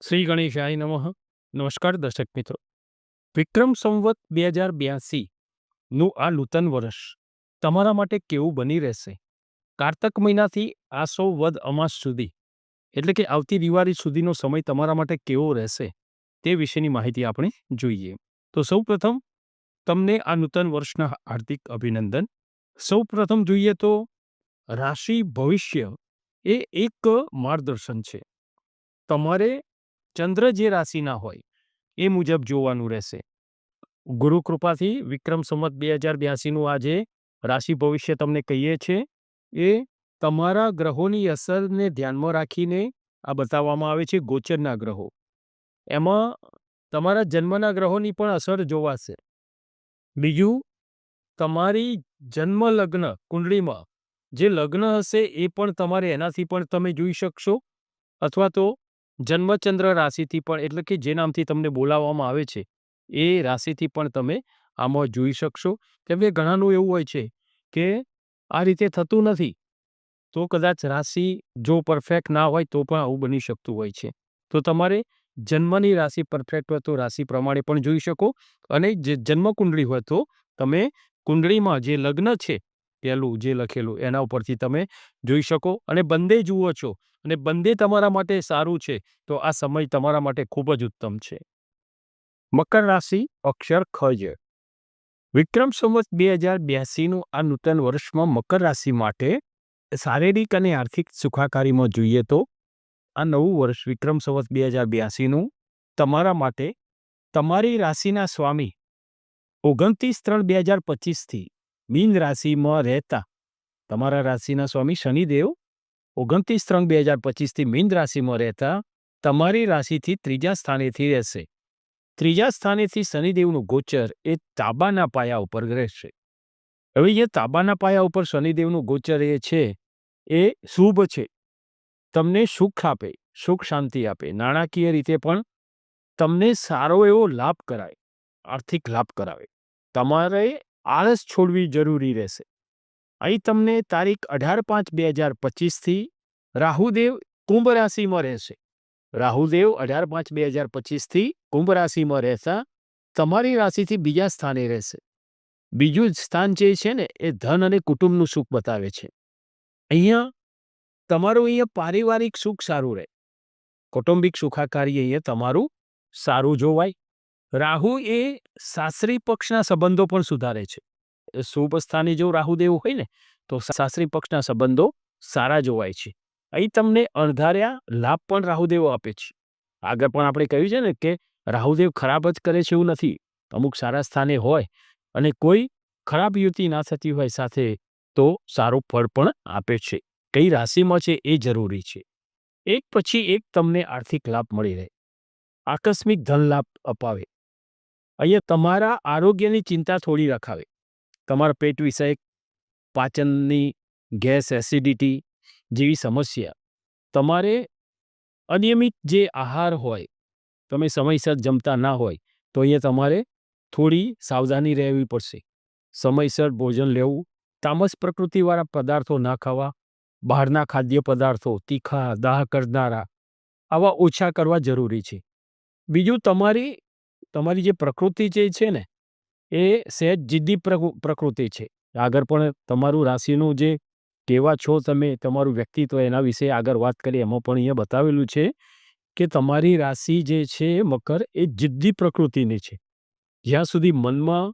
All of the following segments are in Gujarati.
શ્રી ગણેશાય નમઃ. નમસ્કાર દર્શક મિત્રો. વિક્રમ સંવત 2082નું આ નૂતન વર્ષ તમારા માટે કેવું બની રહેશે? કારતક મહિનાથી આસો વદ અમાસ સુધી, એટલે કે આવતી દિવાળી સુધીનો સમય તમારા માટે કેવો રહેશે તે વિશેની માહિતી આપણે જોઈએ. તો સૌપ્રથમ તમને આ નૂતન વર્ષના હાર્દિક અભિનંદન. સૌપ્રથમ જોઈએ તો રાશિ ભવિષ્ય એ એક માર્ગદર્શન છે. તમારે ચંદ્ર જે રાશિના હોય એ મુજબ જોવાનું રહેશે. ગુરુ કૃપાથી વિક્રમ સંવત 2082નું આ જે રાશિ ભવિષ્ય તમને કહીએ છીએ એ તમારા ગ્રહોની અસરને ધ્યાનમાં રાખીને આ બતાવવામાં આવે છે. ગોચરના ગ્રહો, એમાં તમારા જન્મના ગ્રહોની પણ અસર જોવાશે. બીજું, તમારી જન્મ લગ્ન કુંડળીમાં જે લગ્ન હશે એ પણ તમારે એનાથી પણ તમે જોઈ શકશો, અથવા તો જન્મચંદ્ર રાશિથી પણ, એટલે કે જે નામથી તમને બોલાવવામાં આવે છે એ રાશિથી પણ તમે આમાં જોઈ શકશો. કેમ કે ઘણાનું એવું હોય છે કે આ રીતે થતું નથી, તો કદાચ રાશિ જો પરફેક્ટ ના હોય તો પણ આવું બની શકતું હોય છે. તો તમારે જન્મની રાશિ પરફેક્ટ હોય તો રાશિ પ્રમાણે પણ જોઈ શકો, અને જે જન્મ કુંડળી હોય તો તમે કુંડળીમાં જે લગ્ન છે પહેલું જે લખેલું એના ઉપરથી તમે જોઈ શકો, અને બંને જુઓ છો અને બંને તમારા માટે સારું છે તો આ સમય તમારા માટે ખૂબ જ ઉત્તમ છે. મકર રાશિ, અક્ષર ખ છે. વિક્રમ સંવત 2082નું આ નૂતન વર્ષમાં મકર રાશિ માટે શારીરિક અને આર્થિક સુખાકારીમાં જોઈએ તો આ નવું વર્ષ વિક્રમ સંવત 2082નું તમારા માટે તમારી રાશિના સ્વામી 29/3/2025થી મીન રાશિમાં રહેતા તમારા રાશિના સ્વામી શનિદેવ 29/3/2025થી મીન રાશિમાં રહેતા તમારી રાશિથી ત્રીજા સ્થાનેથી રહેશે. ત્રીજા સ્થાનેથી શનિદેવનું ગોચર એ તાબાના પાયા ઉપર રહેશે. હવે એ તાબાના પાયા ઉપર શનિદેવનું ગોચર એ છે એ શુભ છે. તમને સુખ આપે, સુખ શાંતિ આપે, નાણાકીય રીતે પણ તમને સારો એવો લાભ કરાય, આર્થિક લાભ કરાવે. તમારે આળસ છોડવી જરૂરી રહેશે. અહીં તમને તારીખ 18/5/2025થી રાહુદેવ કુંભ રાશિમાં રહેશે. રાહુદેવ 18/5/2025થી કુંભ રાશિમાં રહેતા તમારી રાશિથી બીજા સ્થાને રહેશે. બીજું સ્થાન જે છે ને એ ધન અને કુટુંબનું સુખ બતાવે છે. અહીંયા તમારું પારિવારિક સુખ સારું રહે, કૌટુંબિક સુખાકારી અહીંયા તમારું સારું જોવાય. રાહુ એ સાસરી પક્ષના સંબંધો પણ સુધારે છે. શુભ સ્થાને જો રાહુદેવ હોય ને તો સાસરી પક્ષના સંબંધો સારા જોવાય છે. અહીં તમને અણધાર્યા લાભ પણ રાહુદેવ આપે છે. આગળ પણ આપણે કહ્યું છે ને કે રાહુદેવ ખરાબ જ કરે છે એવું નથી. અમુક સારા સ્થાને હોય અને કોઈ ખરાબ યુતિ ના થતી હોય સાથે તો સારું ફળ પણ આપે છે. કઈ રાશિમાં છે એ જરૂરી છે. એક પછી એક તમને આર્થિક લાભ મળી રહે, આકસ્મિક ધન લાભ અપાવે. અહીંયા તમારા આરોગ્યની ચિંતા થોડી રખાવે. તમારા પેટ વિષયક, પાચનની, ગેસ, એસિડિટી જેવી સમસ્યા, તમારે અનિયમિત જે આહાર હોય, તમે સમયસર જમતા ના હોય તો અહીંયા તમારે થોડી સાવધાની રહેવી પડશે. સમયસર ભોજન લેવું, તામસ પ્રકૃતિવાળા પદાર્થો ના ખાવા, બહારના ખાદ્ય પદાર્થો, તીખા, દાહ કરનારા, આવા ઓછા કરવા જરૂરી છે. બીજું, તમારી જે પ્રકૃતિ જે છે ને એ સહેજ જિદ્દી પ્રકૃતિ છે. આગળ પણ તમારું રાશિનું જે કેવા છો તમે, તમારું વ્યક્તિત્વ, એના વિશે આગળ વાત કરીએ એમાં પણ અહીંયા બતાવેલું છે કે તમારી રાશિ જે છે મકર એ જિદ્દી પ્રકૃતિની છે. જ્યાં સુધી મનમાં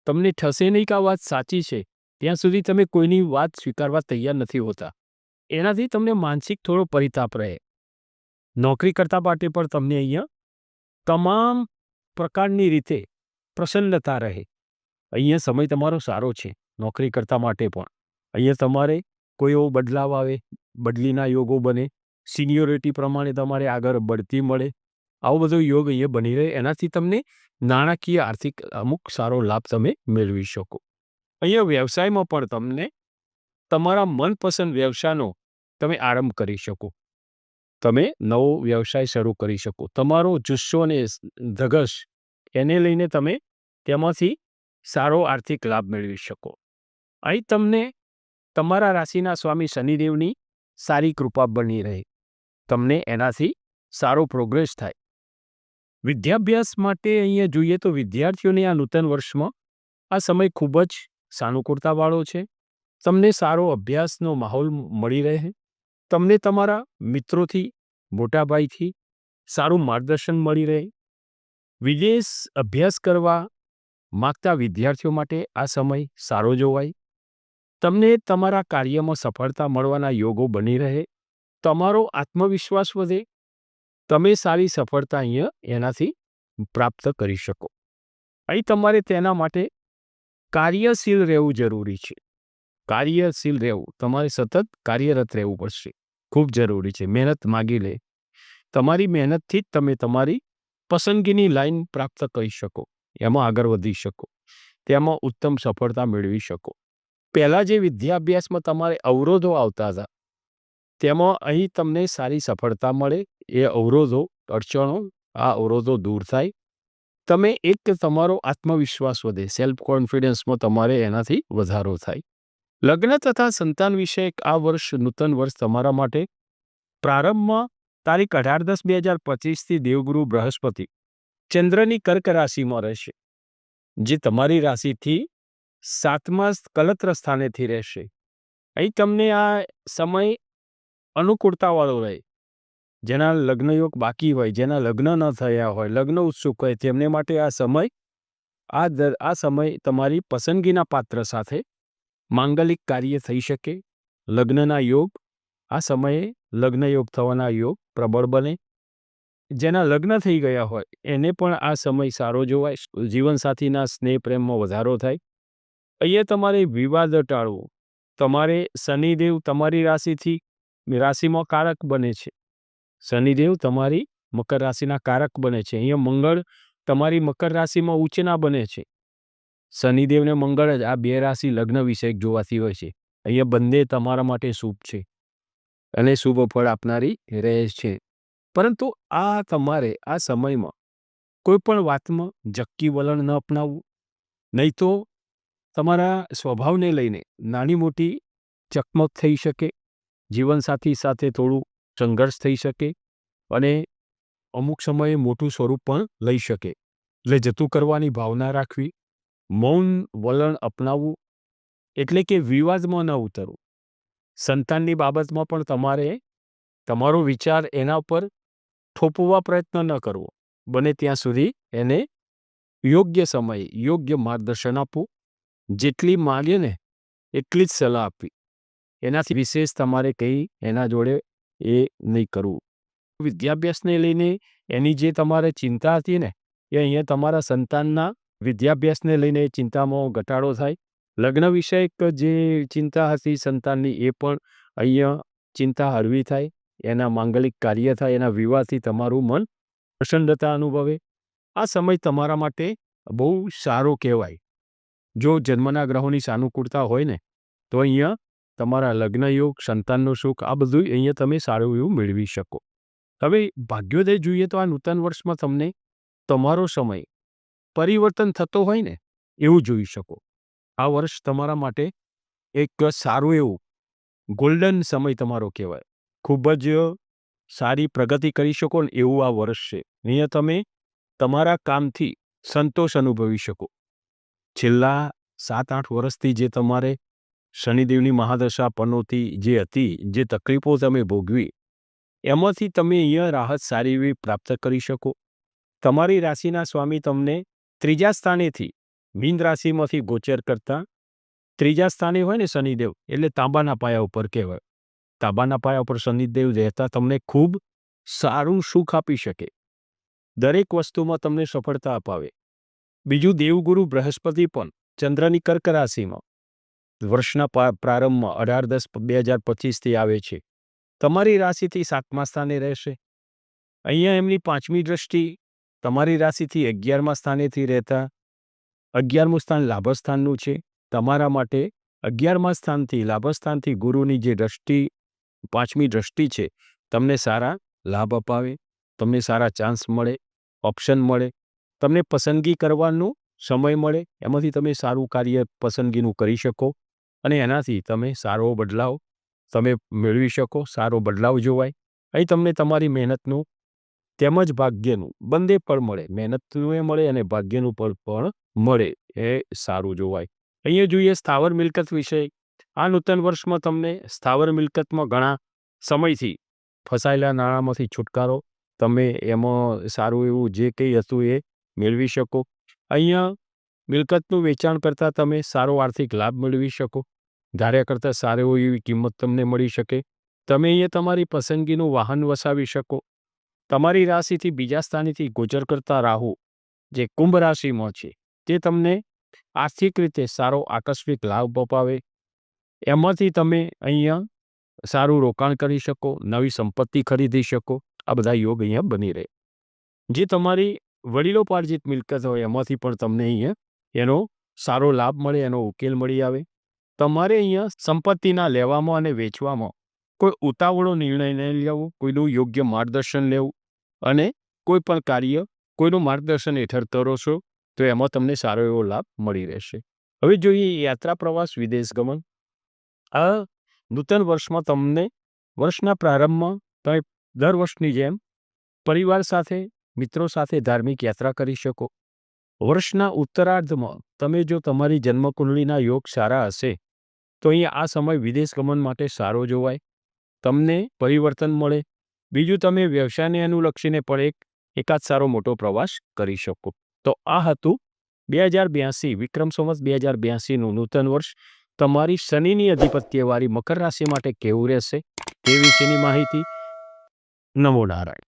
તમને ઠસે નહીં કે આ વાત સાચી છે ત્યાં સુધી તમે કોઈની વાત સ્વીકારવા તૈયાર નથી હોતા. એનાથી તમને માનસિક થોડો પરિતાપ રહે. નોકરી કરતા માટે પણ તમને અહીંયા તમામ પ્રકારની રીતે પ્રસન્નતા રહે. અહીંયા સમય તમારો સારો છે નોકરી કરતા માટે પણ. અહીંયા તમારે કોઈ એવો બદલાવ આવે, બદલીના યોગો બને, સિનિયોરિટી પ્રમાણે તમારે આગળ બઢતી મળે, આવો બધો યોગ અહીંયા બની રહે. એનાથી તમને નાણાકીય આર્થિક અમુક સારો લાભ તમે મેળવી શકો. અહીંયા વ્યવસાયમાં પણ તમને તમારા મનપસંદ વ્યવસાયનો તમે આરંભ કરી શકો. તમે નવો વ્યવસાય શરૂ કરી શકો. તમારો જુસ્સો અને ધગશ એને લઈને તમે તેમાંથી સારો આર્થિક લાભ મેળવી શકો. અહીં તમને તમારા રાશિના સ્વામી શનિદેવની સારી કૃપા બની રહે. તમને એનાથી સારો પ્રોગ્રેસ થાય. વિદ્યાભ્યાસ માટે અહીંયા જોઈએ તો વિદ્યાર્થીઓને આ નૂતન વર્ષમાં આ સમય ખૂબ જ સાનુકૂળતાવાળો છે. તમને સારો અભ્યાસનો માહોલ મળી રહે. તમને તમારા મિત્રોથી, મોટા ભાઈથી સારું માર્ગદર્શન મળી રહે. વિદેશ અભ્યાસ કરવા માગતા વિદ્યાર્થીઓ માટે આ સમય સારો જોવાય. તમને તમારા કાર્યમાં સફળતા મળવાના યોગો બની રહે. તમારો આત્મવિશ્વાસ વધે. તમે સારી સફળતા અહીંયા એનાથી પ્રાપ્ત કરી શકો. અહીં તમારે તેના માટે કાર્યશીલ રહેવું જરૂરી છે. કાર્યશીલ રહેવું, તમારે સતત કાર્યરત રહેવું પડશે. ખૂબ જરૂરી છે. મહેનત માગી લે. તમારી મહેનતથી જ તમે તમારી પસંદગીની લાઈન પ્રાપ્ત કરી શકો, એમાં આગળ વધી શકો, તેમાં ઉત્તમ સફળતા મેળવી શકો. પહેલાં જે વિદ્યાભ્યાસમાં તમારે અવરોધો આવતા હતા, તેમાં અહીં તમને સારી સફળતા મળે. એ અવરોધો, અડચણો, આ અવરોધો દૂર થાય. તમે એક તમારો આત્મવિશ્વાસ વધે. સેલ્ફ કોન્ફિડન્સમાં તમારે એનાથી વધારો થાય. લગ્ન તથા સંતાન વિષયક આ વર્ષ, નૂતન વર્ષ તમારા માટે પ્રારંભમાં તારીખ 18-10-2025થી દેવગુરુ બૃહસ્પતિ ચંદ્રની કર્ક રાશિમાં રહેશે, જે તમારી રાશિથી 7મા કલત્ર સ્થાનેથી રહેશે. અહીં તમને આ સમય અનુકૂળતાવાળો રહે. જેના લગ્નયોગ બાકી હોય, જેના લગ્ન ન થયા હોય, લગ્ન ઉત્સુક હોય, તેમને માટે આ સમય આ સમય તમારી પસંદગીના પાત્ર સાથે માંગલિક કાર્ય થઈ શકે. લગ્નના યોગ, આ સમયે લગ્નયોગ થવાના યોગ પ્રબળ બને. જેના લગ્ન થઈ ગયા હોય એને પણ આ સમય સારો જોવાય. જીવનસાથીના સ્નેહ પ્રેમમાં વધારો થાય. અહીંયા તમારે વિવાદ ટાળવો. તમારે શનિદેવ તમારી રાશિમાં કારક બને છે. શનિદેવ તમારી મકર રાશિના કારક બને છે. અહીંયા મંગળ તમારી મકર રાશિમાં ઉચ્ચના બને છે. શનિદેવ ને મંગળ જ આ બે રાશિ લગ્ન વિષયક જોવાતી હોય છે. અહીંયા બંને તમારા માટે શુભ છે અને શુભ ફળ આપનારી રહે છે. પરંતુ તમારે આ સમયમાં કોઈ પણ વાતમાં જક્કી વલણ ન અપનાવવું, નહીં તો તમારા સ્વભાવને લઈને નાની મોટી ચકમક થઈ શકે. જીવનસાથી સાથે થોડું સંઘર્ષ થઈ શકે અને અમુક સમયે મોટું સ્વરૂપ પણ લઈ શકે. એટલે જતું કરવાની ભાવના રાખવી, મૌન વલણ અપનાવવું, એટલે કે વિવાદમાં ન ઉતરવું. સંતાનની બાબતમાં પણ તમારે તમારો વિચાર એના પર થોપવા પ્રયત્ન ન કરવો. બને ત્યાં સુધી એને યોગ્ય સમયે યોગ્ય માર્ગદર્શન આપવું. જેટલી માગે ને એટલી જ સલાહ આપવી. એનાથી વિશેષ તમારે કંઈ એના જોડે એ નહીં કરવું. વિદ્યાભ્યાસને લઈને એની જે તમારે ચિંતા હતી ને, એ અહીંયા તમારા સંતાનના વિદ્યાભ્યાસને લઈને ચિંતામાં ઘટાડો થાય. લગ્ન વિષયક જે ચિંતા હતી સંતાનની, એ પણ અહીંયા ચિંતા હળવી થાય. એના માંગલિક કાર્ય થાય. એના વિવાહથી તમારું મન પ્રસન્નતા અનુભવે. આ સમય તમારા માટે બહુ સારો કહેવાય. જો જન્મના ગ્રહોની સાનુકૂળતા હોય ને, તો અહીંયા તમારા લગ્ન યોગ, સંતાનનો સુખ, આ બધું અહીંયા તમે સારું એવું મેળવી શકો. હવે ભાગ્યોદય જોઈએ તો આ નૂતન વર્ષમાં તમને તમારો સમય પરિવર્તન થતો હોય ને એવું જોઈ શકો. આ વર્ષ તમારા માટે એક સારું એવું ગોલ્ડન સમય તમારો કહેવાય. ખૂબ જ સારી પ્રગતિ કરી શકો ને એવું આ વર્ષ છે. અહીંયા તમે તમારા કામથી સંતોષ અનુભવી શકો. છેલ્લા 7-8 વર્ષથી જે તમારે શનિદેવની મહાદશા પનોતી જે હતી, જે તકલીફો તમે ભોગવી, એમાંથી તમે અહીંયા રાહત સારી એવી પ્રાપ્ત કરી શકો. તમારી રાશિના સ્વામી તમને 3જા સ્થાનેથી મીન રાશિમાંથી ગોચર કરતા, 3જા સ્થાને હોય ને શનિદેવ, એટલે તાંબાના પાયા ઉપર કહેવાય. તાંબાના પાયા ઉપર શનિદેવ રહેતા તમને ખૂબ સારું સુખ આપી શકે. દરેક વસ્તુમાં તમને સફળતા અપાવે. બીજું, દેવગુરુ બૃહસ્પતિ પણ ચંદ્રની કર્ક રાશિમાં વર્ષના પ્રારંભમાં 18-10-2025થી આવે છે. તમારી રાશિથી 7મા સ્થાને રહેશે. અહીંયા એમની 5મી દ્રષ્ટિ તમારી રાશિથી 11મા સ્થાનેથી રહેતા, 11મું સ્થાન લાભસ્થાનનું છે. તમારા માટે 11મા સ્થાનથી, લાભસ્થાનથી ગુરુની જે દ્રષ્ટિ, 5મી દ્રષ્ટિ છે, તમને સારા લાભ અપાવે. તમને સારા ચાન્સ મળે, ઓપ્શન મળે. તમને પસંદગી કરવાનો સમય મળે. એમાંથી તમે સારું કાર્ય પસંદગીનું કરી શકો અને એનાથી તમે સારો બદલાવ તમે મેળવી શકો. સારો બદલાવ જોવાય. અહીં તમને તમારી મહેનતનું તેમજ ભાગ્યનું બંને ફળ મળે. મહેનતનું એ મળે અને ભાગ્યનું ફળ પણ મળે. એ સારું જોવાય. અહીંયા જોઈએ સ્થાવર મિલકત વિશે. આ નૂતન વર્ષમાં તમને સ્થાવર મિલકતમાં ઘણા સમયથી ફસાયેલા નાણાંમાંથી છુટકારો, તમે એમાં સારું એવું જે કંઈ હતું એ મેળવી શકો. અહીંયા મિલકતનું વેચાણ કરતાં તમે સારો આર્થિક લાભ મેળવી શકો. ધાર્યા કરતાં સારી એવી કિંમત તમને મળી શકે. તમે અહીંયા તમારી પસંદગીનું વાહન વસાવી શકો. તમારી રાશિથી બીજા સ્થાનેથી ગોચર કરતા રાહુ જે કુંભ રાશિમાં છે તે તમને આર્થિક રીતે સારો આકસ્મિક લાભ અપાવે. એમાંથી તમે અહીંયા સારું રોકાણ કરી શકો, નવી સંપત્તિ ખરીદી શકો. આ બધા યોગ અહીંયા બની રહે. જે તમારી વડીલોપાર્જિત મિલકત હોય એમાંથી પણ તમને અહીંયા એનો સારો લાભ મળે, એનો ઉકેલ મળી આવે. તમારે અહીંયા સંપત્તિના લેવામાં અને વેચવામાં કોઈ ઉતાવળો નિર્ણય નહીં લેવો, કોઈનું યોગ્ય માર્ગદર્શન લેવું અને કોઈ પણ કાર્ય કોઈનું માર્ગદર્શન હેઠળ કરો છો તો એમાં તમને સારો એવો લાભ મળી રહેશે. હવે જોઈએ યાત્રા, પ્રવાસ, વિદેશ ગમન. આ નૂતન વર્ષમાં તમને વર્ષના પ્રારંભમાં તમે દર વર્ષની જેમ પરિવાર સાથે, મિત્રો સાથે ધાર્મિક યાત્રા કરી શકો. વર્ષના ઉત્તરાર્ધમાં તમે જો તમારી જન્મકુંડળીના યોગ સારા હશે તો અહીંયા આ સમય વિદેશ ગમન માટે સારો જોવાય. તમને પરિવર્તન મળે. બીજું, તમે વ્યવસાયને અનુલક્ષીને પણ એકાદ સારો મોટો પ્રવાસ કરી શકો. તો આ હતું 2082 વિક્રમ સંવત 2082નું નૂતન વર્ષ તમારી શનિની અધિપત્યવાળી મકર રાશિ માટે કેવું રહેશે તે વિશેની માહિતી. નમો નારાયણ.